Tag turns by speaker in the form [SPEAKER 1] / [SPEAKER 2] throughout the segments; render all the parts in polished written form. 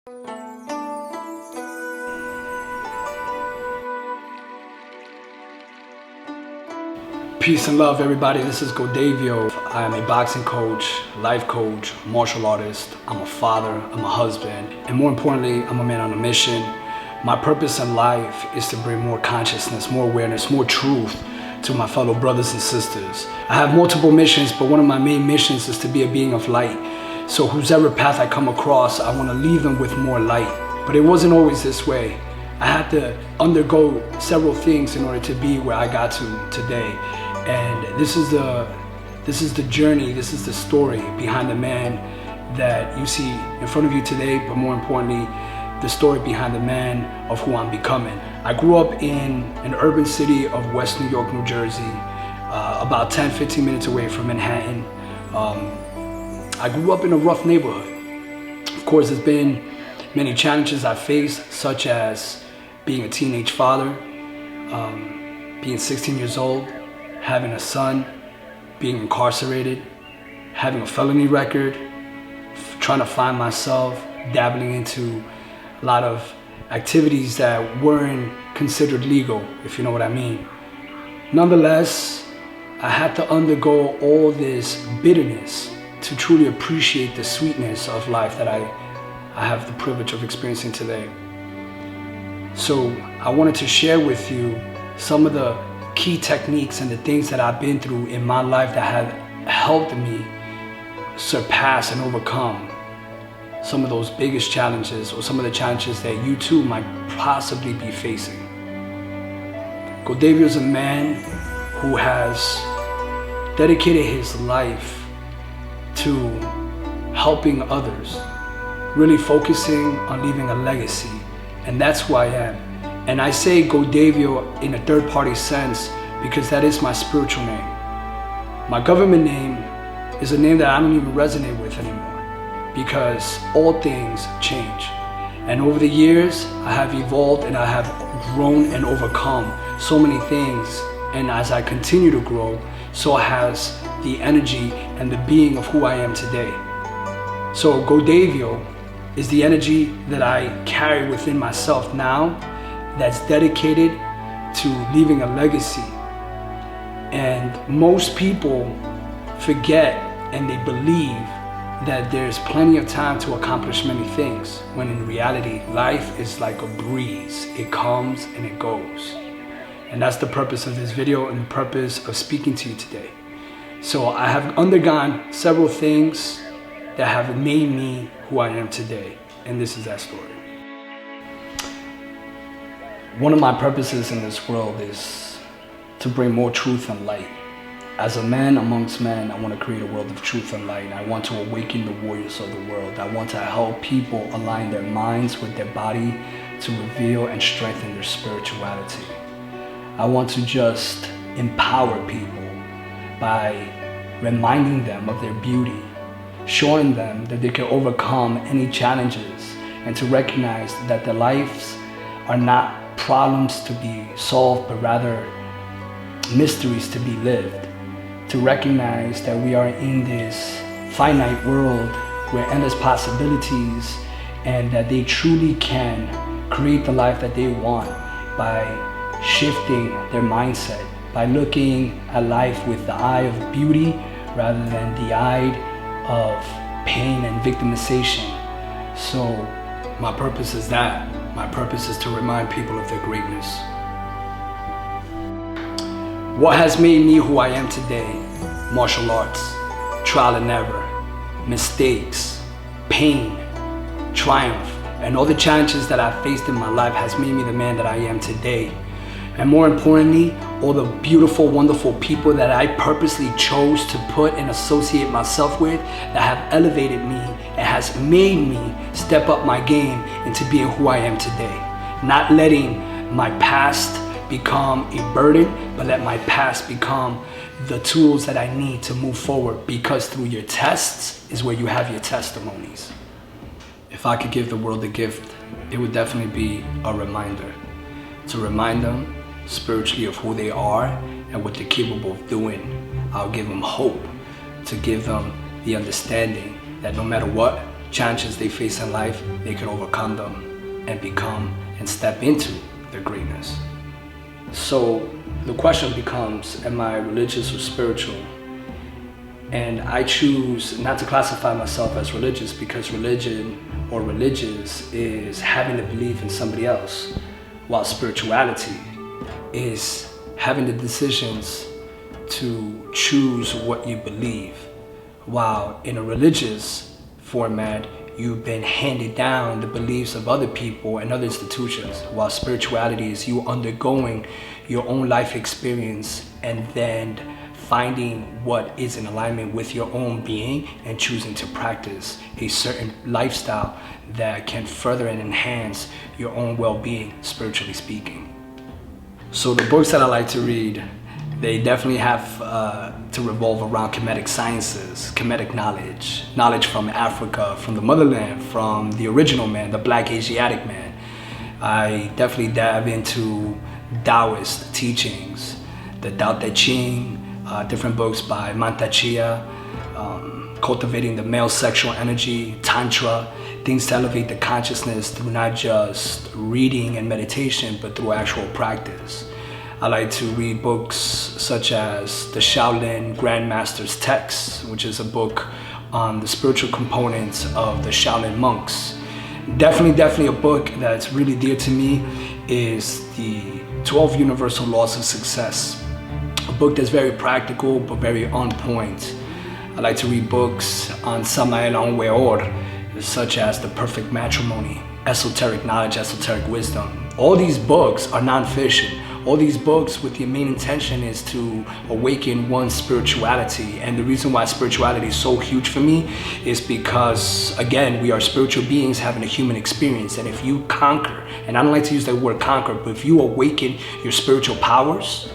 [SPEAKER 1] Peace and love, everybody. This is Godavio. I am a boxing coach, life coach, martial artist. I'm a father, I'm a husband, and more importantly, I'm a man on a mission. My purpose in life is to bring more consciousness, more awareness, more truth to my fellow brothers and sisters. I have multiple missions, but one of my main missions is to be a being of light. So whosever path I come across, I want to leave them with more light. But it wasn't always this way. I had to undergo several things in order to be where I got to today. And this is the journey, this is the story behind the man that you see in front of you today, but more importantly, the story behind the man of who I'm becoming. I grew up in an urban city of West New York, New Jersey, about 10-15 minutes away from Manhattan. I grew up in a rough neighborhood. Of course, there's been many challenges I faced, such as being a teenage father, being 16 years old, having a son, being incarcerated, having a felony record, trying to find myself, dabbling into a lot of activities that weren't considered legal, if you know what I mean. Nonetheless, I had to undergo all this bitterness to truly appreciate the sweetness of life that I have the privilege of experiencing today. So I wanted to share with you some of the key techniques and the things that I've been through in my life that have helped me surpass and overcome some of those biggest challenges, or some of the challenges that you too might possibly be facing. Godavio is a man who has dedicated his life to helping others, really focusing on leaving a legacy, and that's who I am. And I say Godavio in a third-party sense because that is my spiritual name. My government name is a name that I don't even resonate with anymore because all things change. And over the years, I have evolved and I have grown and overcome so many things. And as I continue to grow, so has the energy and the being of who I am today. So Godavio is the energy that I carry within myself now, that's dedicated to leaving a legacy. And most people forget and they believe that there's plenty of time to accomplish many things, when in reality, life is like a breeze. It comes and it goes. And that's the purpose of this video and the purpose of speaking to you today. So I have undergone several things that have made me who I am today. And this is that story. One of my purposes in this world is to bring more truth and light. As a man amongst men, I want to create a world of truth and light. I want to awaken the warriors of the world. I want to help people align their minds with their body to reveal and strengthen their spirituality. I want to just empower people by reminding them of their beauty, showing them that they can overcome any challenges, and to recognize that their lives are not problems to be solved, but rather mysteries to be lived. To recognize that we are in this finite world where endless possibilities, and that they truly can create the life that they want by shifting their mindset, by looking at life with the eye of beauty rather than the eye of pain and victimization. So my purpose is that. My purpose is to remind people of their greatness. What has made me who I am today? Martial arts, trial and error, mistakes, pain, triumph, and all the challenges that I've faced in my life has made me the man that I am today. And more importantly, all the beautiful, wonderful people that I purposely chose to put and associate myself with that have elevated me and has made me step up my game into being who I am today. Not letting my past become a burden, but let my past become the tools that I need to move forward, because through your tests is where you have your testimonies. If I could give the world a gift, it would definitely be a reminder. To remind them spiritually of who they are and what they're capable of doing. I'll give them hope, to give them the understanding that no matter what, challenges they face in life, they can overcome them and become and step into their greatness. So the question becomes, am I religious or spiritual? And I choose not to classify myself as religious, because religion or religious is having the belief in somebody else, while spirituality is having the decisions to choose what you believe. While in a religious format, you've been handed down the beliefs of other people and other institutions, while spirituality is you undergoing your own life experience and then finding what is in alignment with your own being and choosing to practice a certain lifestyle that can further and enhance your own well-being, spiritually speaking. So the books that I like to read, they definitely have to revolve around Kemetic sciences, Kemetic knowledge from Africa, from the motherland, from the original man, the Black Asiatic man. I definitely dive into Taoist teachings, the Tao Te Ching, different books by Mantak Chia, cultivating the male sexual energy, Tantra, things to elevate the consciousness through not just reading and meditation, but through actual practice. I like to read books such as the Shaolin Grandmaster's Texts, which is a book on the spiritual components of the Shaolin monks. Definitely a book that's really dear to me is the 12 Universal Laws of Success. A book that's very practical, but very on point. I like to read books on Samael Aun Weor, such as The Perfect Matrimony, Esoteric Knowledge, Esoteric Wisdom. All these books are non-fiction. All these books with the main intention is to awaken one's spirituality. And the reason why spirituality is so huge for me is because, again, we are spiritual beings having a human experience. And if you conquer, and I don't like to use that word conquer, but if you awaken your spiritual powers,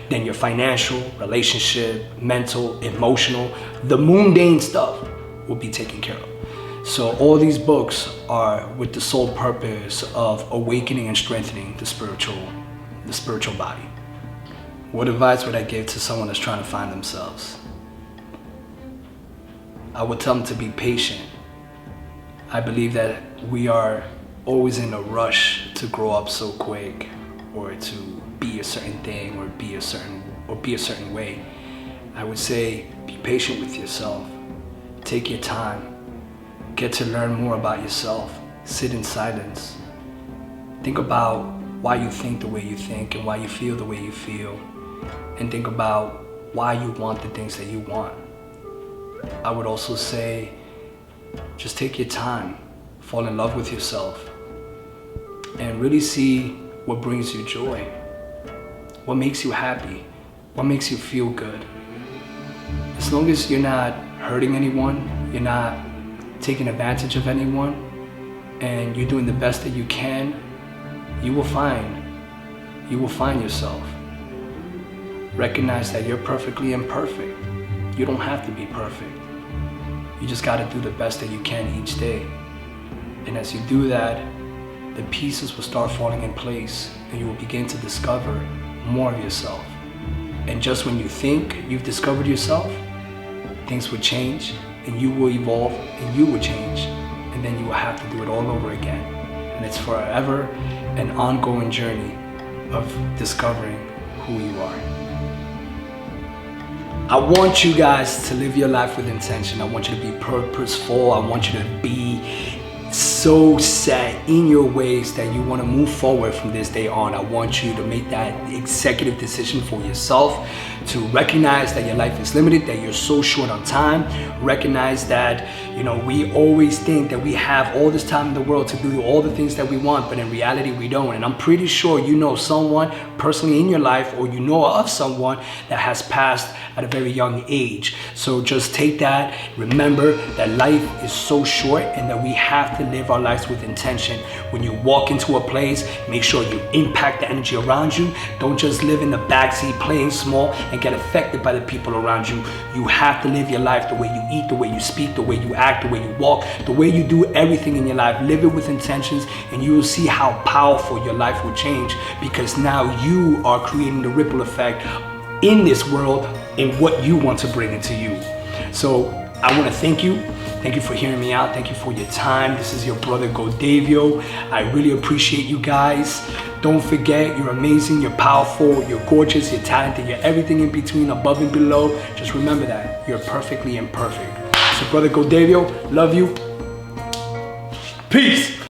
[SPEAKER 1] then your financial, relationship, mental, emotional, the mundane stuff will be taken care of. So all these books are with the sole purpose of awakening and strengthening the spiritual body. What advice would I give to someone that's trying to find themselves? I would tell them to be patient. I believe that we are always in a rush to grow up so quick, or to be a certain thing, or be a certain way. I would say be patient with yourself. Take your time. Get to learn more about yourself. Sit in silence. Think about why you think the way you think and why you feel the way you feel. And think about why you want the things that you want. I would also say, just take your time. Fall in love with yourself. And really see what brings you joy. What makes you happy? What makes you feel good? As long as you're not hurting anyone, you're not taking advantage of anyone, and you're doing the best that you can, you will find yourself. Recognize that you're perfectly imperfect. You don't have to be perfect. You just gotta do the best that you can each day. And as you do that, the pieces will start falling in place, and you will begin to discover more of yourself. And just when you think you've discovered yourself, things will change, and you will evolve, and you will change, and then you will have to do it all over again. And it's forever an ongoing journey of discovering who you are. I want you guys to live your life with intention. I want you to be purposeful. I want you to be so set in your ways that you want to move forward from this day on. I want you to make that executive decision for yourself, to recognize that your life is limited, that you're so short on time. Recognize that, we always think that we have all this time in the world to do all the things that we want, but in reality we don't. And I'm pretty sure you know someone personally in your life, or you know of someone that has passed at a very young age. So just take that, remember that life is so short, and that we have to live our lives with intention. When you walk into a place, make sure you impact the energy around you. Don't just live in the backseat playing small and get affected by the people around you. You have to live your life the way you eat, the way you speak, the way you act, the way you walk, the way you do everything in your life. Live it with intentions, and you will see how powerful your life will change, because now you are creating the ripple effect in this world in what you want to bring into you. So I want to thank you. Thank you for hearing me out. Thank you for your time. This is your brother Godavio. I really appreciate you guys. Don't forget, you're amazing, you're powerful, you're gorgeous, you're talented, you're everything in between, above and below. Just remember that. You're perfectly imperfect. So brother Godavio, love you. Peace.